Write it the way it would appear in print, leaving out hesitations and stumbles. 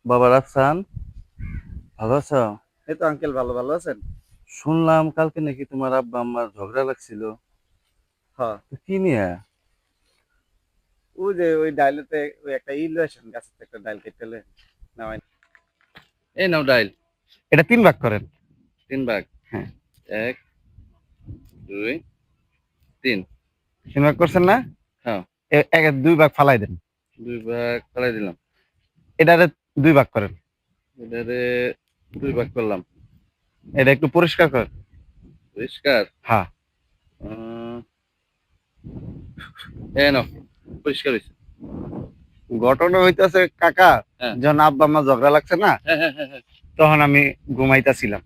বাবা রাফসান, ভালো আছো? এই তো আঙ্কেল, ভালো ভালো আছেন? শুনলাম কালকে নাকি তোমার আব্বা আম্মার ঝগড়া লাগছিল। হ্যাঁ। তো কি নিয়ে? ওই যে ওই ডাইলেতে ওই একটা ইলিয়েশন গাছ থেকে একটা ডাইল কেটেলে নামাই। এই নাও ডাইল। এটা তিন ভাগ করেন। 3 ভাগ। হ্যাঁ। 1, 2, 3। তিন ভাগ করছেন না? হ্যাঁ। এক দুই ভাগ ফালাই দেন। 2 ভাগ ফেলাই দিলাম। এটারে দুই ভাগ করেন। এটারে 2 ভাগ করলাম। এটা একটু পরিষ্কার করেন। পরিষ্কার। হ্যাঁ। এ নাও, পরিষ্কার হয়েছে। ঘটনা হইতেছে কাকা, হ্যাঁ, যখন আব্বা আম্মা ঝগড়া লাগছে না, হ্যাঁ, হ্যাঁ, হ্যাঁ, হ্যাঁ। তখন আমি ঘুমাইতেছিলাম।